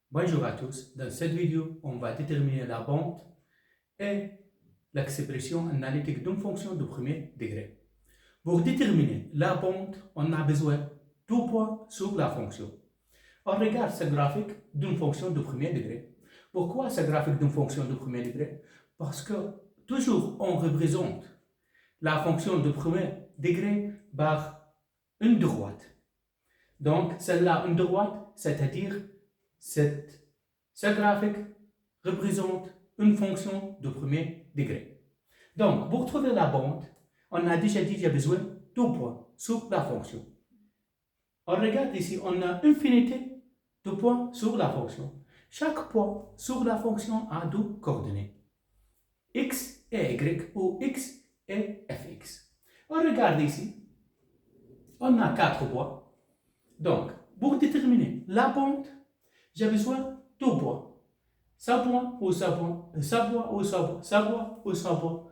Bonjour à tous, dans cette vidéo, on va déterminer la bande et l'expression analytique d'une fonction de premier degré. Pour déterminer la bande, on a besoin de 2 points sur la fonction. On regarde ce graphique d'une fonction de premier degré. Pourquoi ce graphique d'une fonction de premier degré? Parce que toujours on représente la fonction de premier degré par une droite. Donc celle-là, une droite, c'est-à-dire ce graphique représente une fonction de premier degré. Donc, pour trouver la bande, on a déjà dit qu'il y a besoin de 2 points sur la fonction. On regarde ici, on a infinité de points sur la fonction. Chaque point sur la fonction a 2 coordonnées, x et y ou x et fx. On regarde ici, on a 4 points. Donc, pour déterminer la bande, j'ai besoin de 2 points. Ça point ou ça point, ça point ou ça point, ça point ou ça point.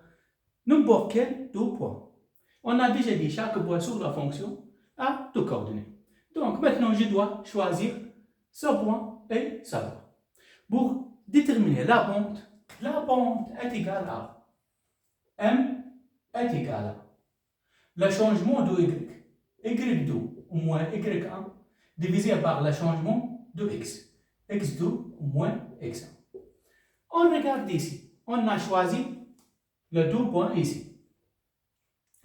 N'importe quel 2 points. On a déjà dit chaque point sur la fonction a 2 coordonnées. Donc maintenant je dois choisir ce point et ça point. Pour déterminer la bande est égale à m est égal à le changement de y2 moins y1 divisé par le changement de x, x2 moins x1. On regarde ici, on a choisi le 2 points ici,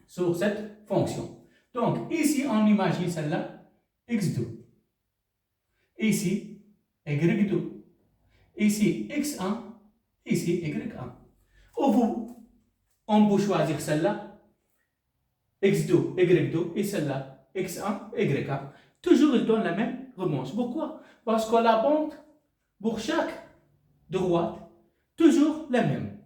sur cette fonction. Donc ici, on imagine celle-là, x2. Ici, y2. Ici, x1. Ici, y1. On peut choisir celle-là, x2, y2, et celle-là, x1, y1. Toujours, ils donnent la même réponse. Pourquoi? Parce que la bande, pour chaque droite, toujours la même.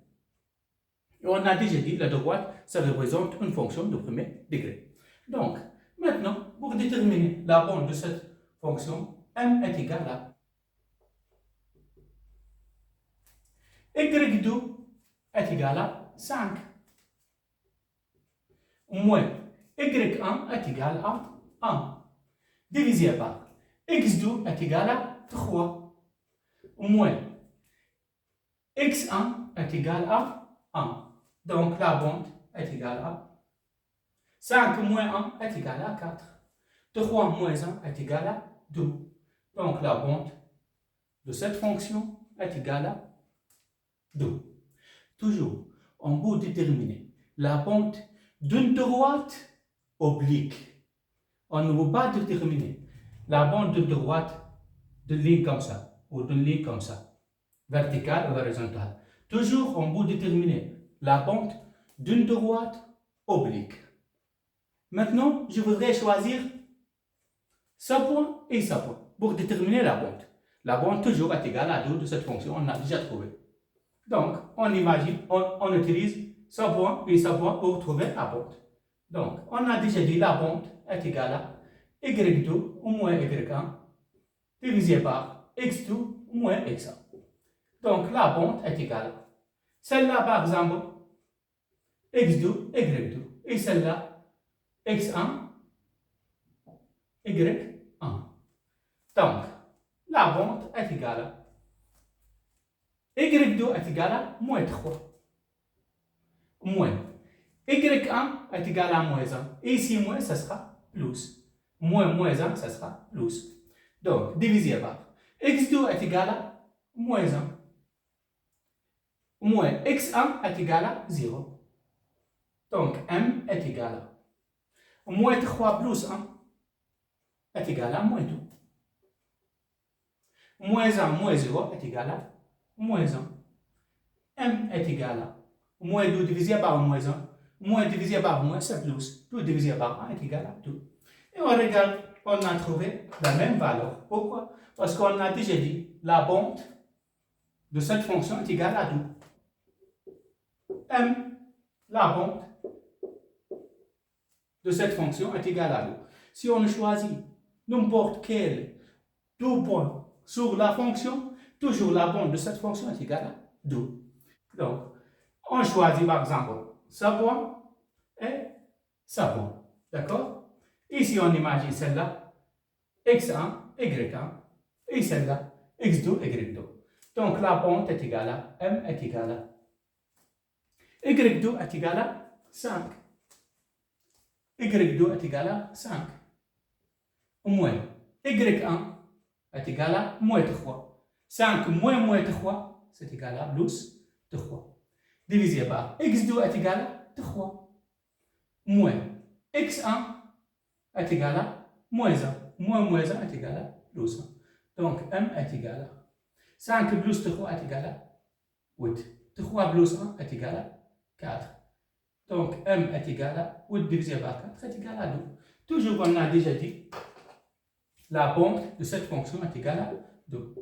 Et on a déjà dit, la droite, ça représente une fonction de premier degré. Donc, maintenant, pour déterminer la bande de cette fonction, m est égal à y2 est égal à 5, moins y1 est égal à 1, divisé par x2 est égal à 3, moins x1 est égal à 1. Donc la bande est égale à 5 moins 1 est égal à 4. 3 moins 1 est égal à 2. Donc la bande de cette fonction est égale à 2. Toujours, on peut déterminer la bande d'une droite oblique. On ne peut pas déterminer la bande d'une droite de ligne comme ça ou d'une ligne comme ça, verticale ou horizontale. Toujours, on peut déterminer la bande d'une droite oblique. Maintenant, je voudrais choisir ce point et ce point pour déterminer la bande. La bande toujours est égale à 2 de cette fonction, on a déjà trouvé. Donc, on imagine, on utilise ce point et ce point pour trouver la bande. Donc, on a déjà dit la bande est égale à y2 moins y1 divisé par x2 moins x1. Donc, la bande est égale à celle-là, par exemple, x2, y2, et celle-là, x1, y1. Donc, la bande est égale à y2 est égal à moins 3, moins y1 est égal à moins 1, et ici, moins, ça sera plus. Moins 1, ça sera plus. Donc, divisé par x2 est égal à moins 1, moins x1 est égal à 0. Donc, m est égal à moins 3 plus 1 est égal à moins 2. Moins 1 moins 0 est égal à moins 1. M est égal à moins 2 divisé par moins 1. Moins divisé par moins, c'est plus. 2 divisé par 1 est égal à 2. Et on regarde, on a trouvé la même valeur. Pourquoi? Parce qu'on a déjà dit la bande de cette fonction est égale à 2. M, la bande de cette fonction est égale à 2. Si on choisit n'importe quel 2 points sur la fonction, toujours la bande de cette fonction est égale à 2. Donc, on choisit par exemple ce point et ce point. D'accord? Ici, on imagine celle-là, x1, y1, et celle-là, x2, y2. Donc la pente est égale à m est égale à y2 est égal à 5. y2 est égal à 5. Moins y1 est égal à moins 3. 5 moins 3, c'est égal à plus 3. Divisé par x2 est égal à 3. Moins x1 est égal à moins 1. Moins 1 est égal à plus 1. Donc m est égal à 5 plus 3 est égal à 8. 3 plus 1 est égal à 4. Donc m est égal à 8 divisé par 4 est égal à 2. Toujours, on a déjà dit, la pente de cette fonction est égale à 2.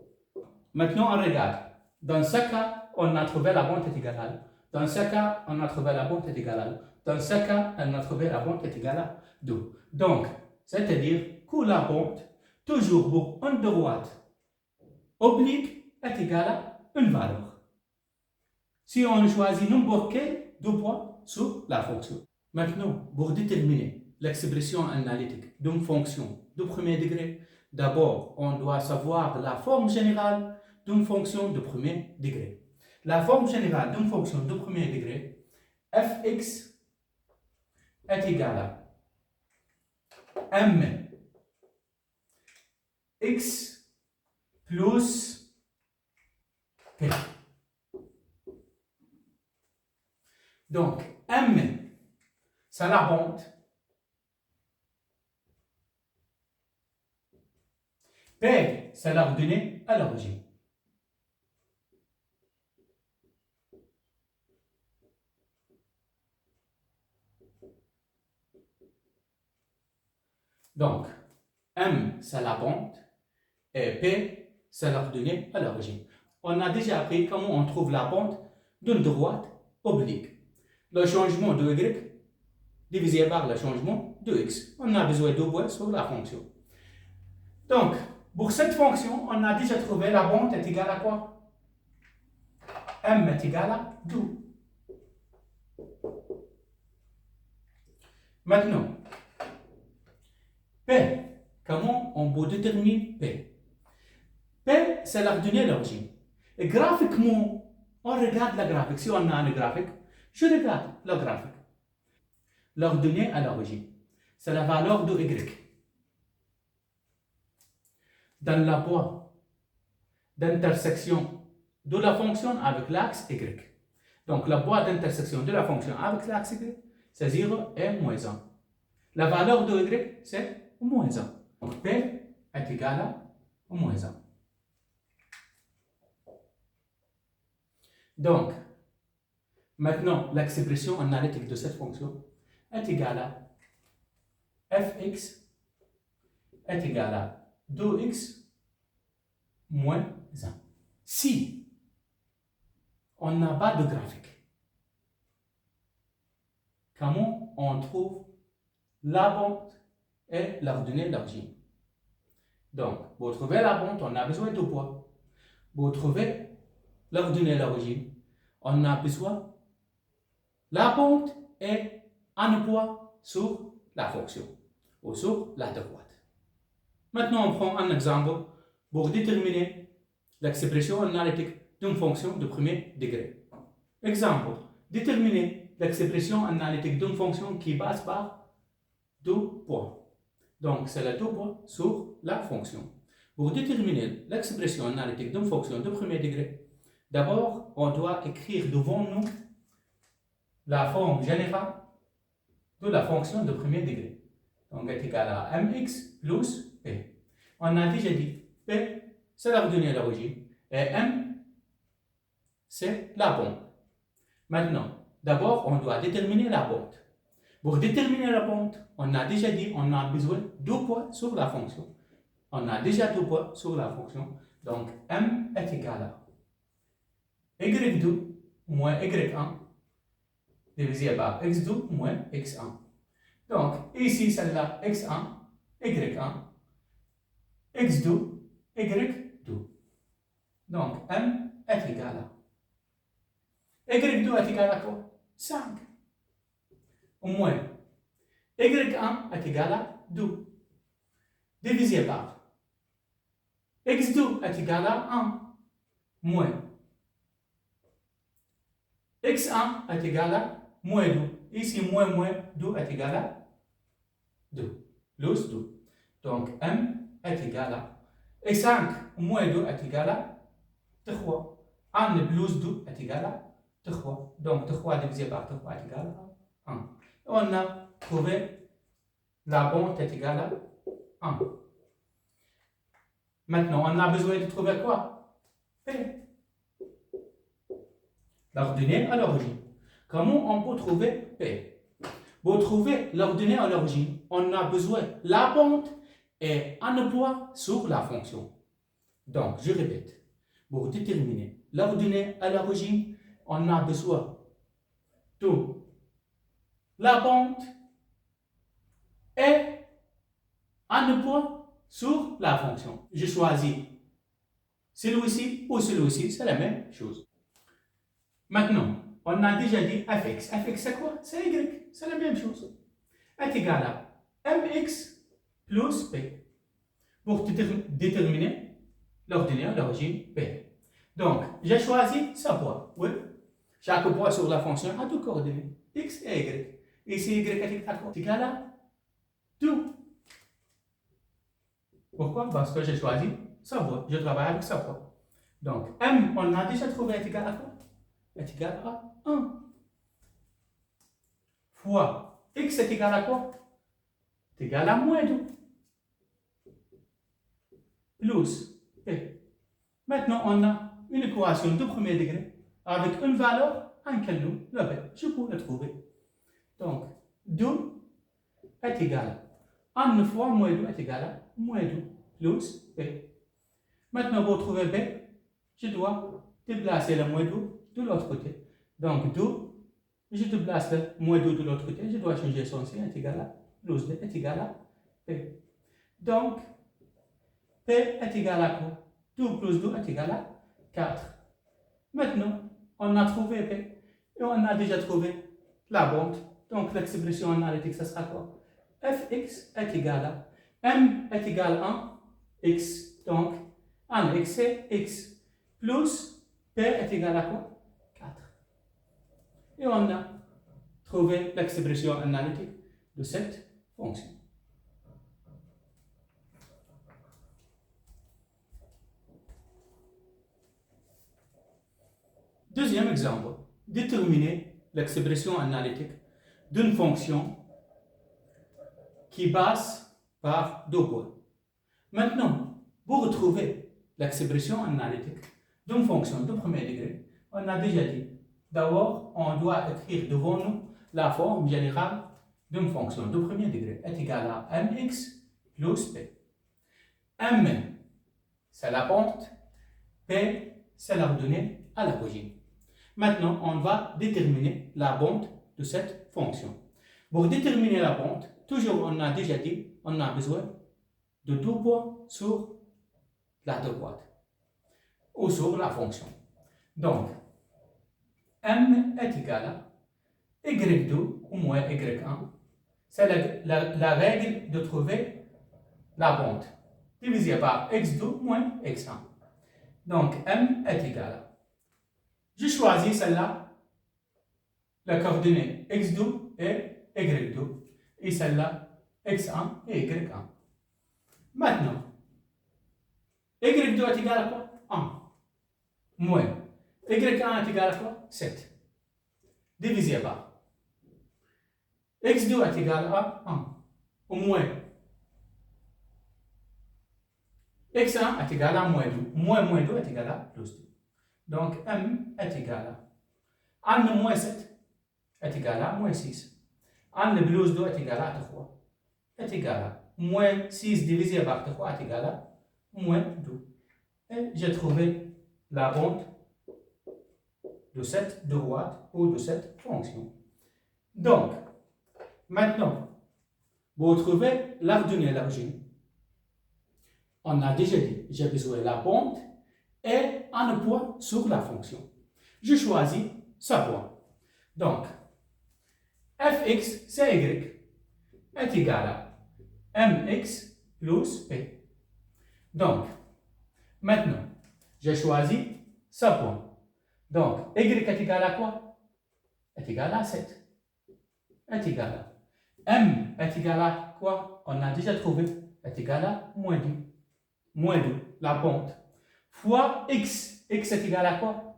Maintenant, on regarde. Dans ce cas, on a trouvé la pente est égale à 2. Dans ce cas, on a trouvé la pente est égale à 2. Dans ce cas, on a trouvé la pente est égale à 2. Donc, c'est-à-dire que la pente, toujours pour une droite oblique, est égale à une valeur. Si on choisit n'importe quel deux points sur la fonction. Maintenant, pour déterminer l'expression analytique d'une fonction de premier degré, d'abord, on doit savoir la forme générale d'une fonction de premier degré. La forme générale d'une fonction de premier degré, fx est égal à m x plus p. Donc, m, c'est la pente. P, c'est l'ordonnée à l'origine. Donc, M, c'est la pente, et P, c'est l'ordonnée à l'origine. On a déjà appris comment on trouve la pente d'une droite oblique. Le changement de Y divisé par le changement de X. On a besoin de points sur la fonction. Donc, pour cette fonction, on a déjà trouvé la pente est égale à quoi? M est égal à 2. Maintenant, P, comment on peut déterminer P? P, c'est l'ordonnée à l'origine. Et graphiquement, on regarde la graphique. Si on a un graphique, je regarde le graphique. L'ordonnée à l'origine, c'est la valeur de Y. Dans la voie d'intersection de la fonction avec l'axe Y. Donc, la voie d'intersection de la fonction avec l'axe Y, c'est 0 et moins 1. La valeur de Y, c'est moins 1. Donc, P est égal à moins 1. Donc, maintenant, l'expression analytique de cette fonction est égale à fx est égal à 2x moins 1. Si on n'a pas de graphique, comment on trouve la pente et l'ordonnée d'origine? Donc, pour trouver la pente, on a besoin de poids. Pour trouver l'ordonnée d'origine, on a besoin la pente et un poids sur la fonction ou sur la droite. Maintenant, on prend un exemple pour déterminer l'expression analytique d'une fonction de premier degré. Exemple, déterminer l'expression analytique d'une fonction qui passe par deux points. Donc, c'est les deux points sur la fonction. Pour déterminer l'expression analytique d'une fonction de premier degré, d'abord, on doit écrire devant nous la forme générale de la fonction de premier degré. Donc, est égal à mx plus p. On a déjà dit p, c'est l'ordonnée à l'origine, et m, c'est la pente. Maintenant, d'abord, on doit déterminer la pente. Pour déterminer la pente, on a déjà dit on a besoin de deux poids sur la fonction. On a déjà deux poids sur la fonction. Donc, m est égal à y2 moins y1 divisé par x2 moins x1. Donc, ici, c'est la x1, y1, x2, y2. Donc, m est égal à y2 est égal à quoi? 5. Au moins, y1 est égal à 2. Divisé par x2 est égal à 1 moins x1 est égal à moins 2. Ici, moins 2 est égal à 2, plus 2. Donc, m est égal à x5 moins 2 est égal à 3. 1 plus 2 est égal à 3. Donc, 3 divisé par 3 est égal à 1. On a trouvé la bande est égale à 1. Maintenant, on a besoin de trouver quoi? P. L'ordonnée à l'origine. Comment on peut trouver P? Pour trouver l'ordonnée à l'origine, on a besoin de la bande et un poids sur la fonction. Donc, je répète, pour déterminer l'ordonnée à l'origine, on a besoin de la bande et un poids sur la fonction. Je choisis celui-ci ou celui-ci, c'est la même chose. Maintenant, on a déjà dit fx. Fx, c'est quoi? C'est y, c'est la même chose. Est égal à mx plus p. Pour déterminer l'ordonnée à l'origine p. Donc, j'ai choisi ce poids. Oui. Chaque poids sur la fonction a deux coordonnées, x et y. Ici, y est égal à 2. Pourquoi? Parce que j'ai choisi ce poids. Je travaille avec ce poids. Donc, m, on a déjà trouvé est égal à quoi? Est égal à 1. Fois x est égal à quoi? Est égal à moins 2. Plus p. Maintenant, on a une équation de premier degré avec une valeur inconnue, le b. Je peux le trouver. Donc, 2 est égal à 1 fois moins 2 est égal à moins 2 plus p. Maintenant, pour trouver b, je dois déplacer le moins 2 de l'autre côté. Donc, 2, je déplace le moins 2 de l'autre côté, je dois changer son signe, est égal à plus b est égal à p. Donc, p est égal à quoi? 2 plus 2 est égal à 4. Maintenant, on a trouvé p et on a déjà trouvé la bande. Donc, l'expression analytique, ça sera quoi? Fx est égal à m est égal à 1 x. Donc, 1 x c'est x. Plus p est égal à quoi? 4. Et on a trouvé l'expression analytique de cette fonction. Deuxième exemple, déterminer l'expression analytique d'une fonction qui passe par deux points. Maintenant, pour retrouver l'expression analytique d'une fonction de premier degré, on a déjà dit, d'abord, on doit écrire devant nous la forme générale d'une fonction de premier degré est égale à mx plus p. m, c'est la pente, p, c'est l'ordonnée à l'origine. Maintenant, on va déterminer la bande de cette fonction. Pour déterminer la bande, toujours on a déjà dit, on a besoin de deux points sur la droite ou sur la fonction. Donc, m est égal à y2 ou moins y1. C'est la règle de trouver la bande divisée par x2 moins x1. Donc, m est égal à, je choisis celle-là, la coordonnée x2 et y2, et celle-là, x1 et y1. Maintenant, y2 est égal à quoi? 1. Moins. y1 est égal à quoi? 7. Divisé par. x2 est égal à 1. Au moins. x1 est égal à moins 2. Moins 2 est égal à plus 2. Donc, m est égal à 1 moins 7 est égal à moins 6. 1 plus 2 est égal à 3. Est égal à moins 6 divisé par 3 est égal à moins 2. Et j'ai trouvé la bande de cette droite ou de cette fonction. Donc, maintenant, pour trouver l'ordonnée à l'origine, on a déjà dit, j'ai besoin de la bande et un poids sur la fonction. Je choisis ce point. Donc, fx, c'est y, est égal à mx plus p. Donc, Maintenant, j'ai choisi ce point. Donc, y est égal à quoi? Est égal à 7. Est égal à m est égal à quoi? On a déjà trouvé. Est égal à moins 2. Moins 2, la pente. Fois x. X est égal à quoi?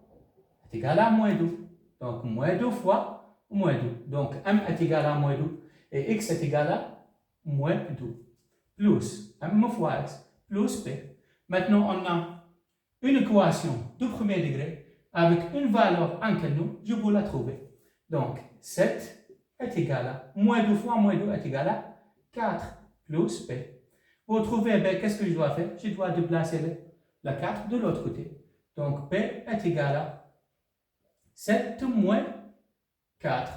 Est égal à moins 2. Donc, moins 2 fois moins 2. Donc, m est égal à moins 2. Et x est égal à moins 2. Plus m fois x plus p. Maintenant, on a une équation de premier degré avec une valeur en nous, je peux la trouver. Donc, 7 est égal à moins 2 fois moins 2 est égal à 4 plus p. Pour trouver b, qu'est-ce que je dois faire? Je dois déplacer la 4 de l'autre côté. Donc, p est égal à 7 moins 4.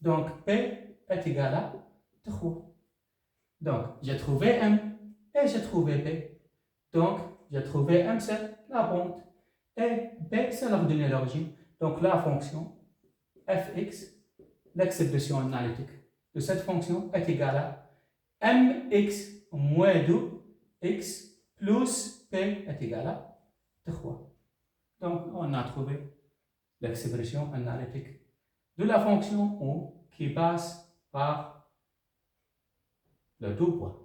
Donc, p est égal à 3. Donc, j'ai trouvé m et j'ai trouvé p. Donc, j'ai trouvé m, c'est la pente. Et b, c'est l'ordonnée d'origine. Donc, la fonction fx, l'expression analytique de cette fonction est égale à mx moins 2x plus p est égal à 3. Donc, on a trouvé l'expression analytique de la fonction O qui passe par le deux points.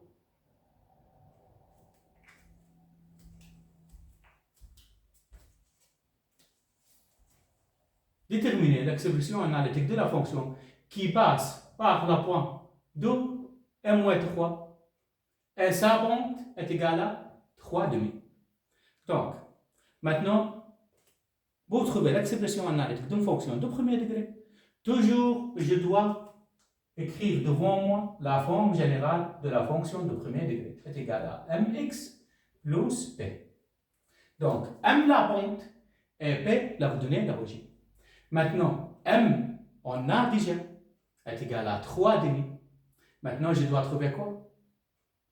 Déterminer l'expression analytique de la fonction qui passe par le point 2 et moins 3 et sa pente est égale à 3,5. Donc, maintenant, pour trouver l'expression analytique d'une fonction de premier degré, toujours je dois écrire devant moi la forme générale de la fonction de premier degré est égale à mx plus p. Donc, m la pente et p l'ordonnée d'origine. Maintenant, m, on a déjà, est égal à 3,5. Maintenant, je dois trouver quoi?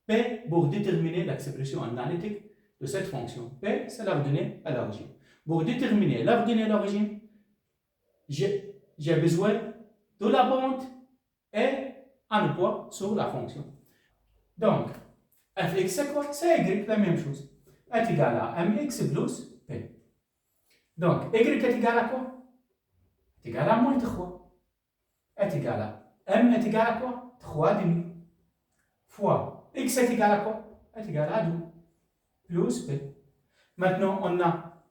P pour déterminer l'expression analytique de cette fonction. P, c'est l'ordonnée à l'origine. Pour déterminer l'ordonnée à l'origine, j'ai besoin de la pente et un poids sur la fonction. Donc, fx, c'est quoi? C'est y, la même chose. Est égal à mx plus p. Donc, y est égal à quoi? Est égal à moins 3. Est égal à m est égal à quoi? 3,5. Fois x est égal à quoi? Est égal à 2. Plus p. Maintenant, on a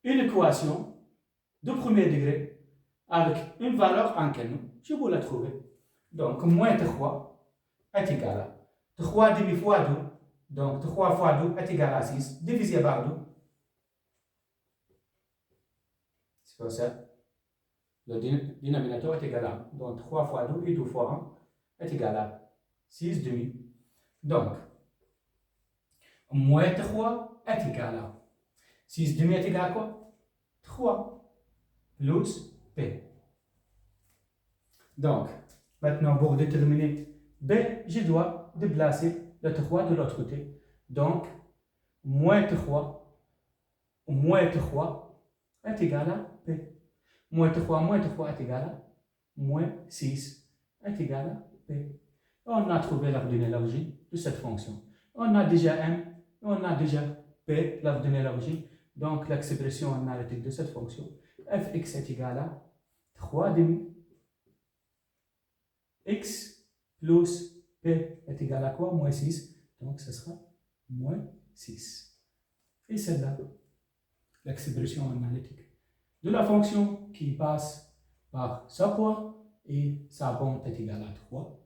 une équation de premier degré avec une valeur en nous. Je vais la trouver. Donc, moins 3 est égal à 3,5 fois 2. Donc, 3 fois 2 est égal à 6. Divisé par 2. C'est comme ça. Le dénominateur est égal à 1. Donc 3 fois 2 et 2 fois 1 est égal à 6,5. Donc, moins 3 est égal à 6,5 est égal à quoi? 3 plus p. Donc, maintenant pour déterminer b, je dois déplacer le 3 de l'autre côté. Donc, moins 3 est égal à p. Moins 3 est égal à moins 6 est égal à p. On a trouvé l'ordonnée d'origine de cette fonction. On a déjà m, on a déjà p, l'ordonnée d'origine. Donc l'expression analytique de cette fonction, fx est égal à 3,5 x plus p est égal à quoi? Moins 6. Donc ce sera moins 6. Et c'est là l'expression analytique de la fonction qui passe par ce point et sa pente est égale à 3.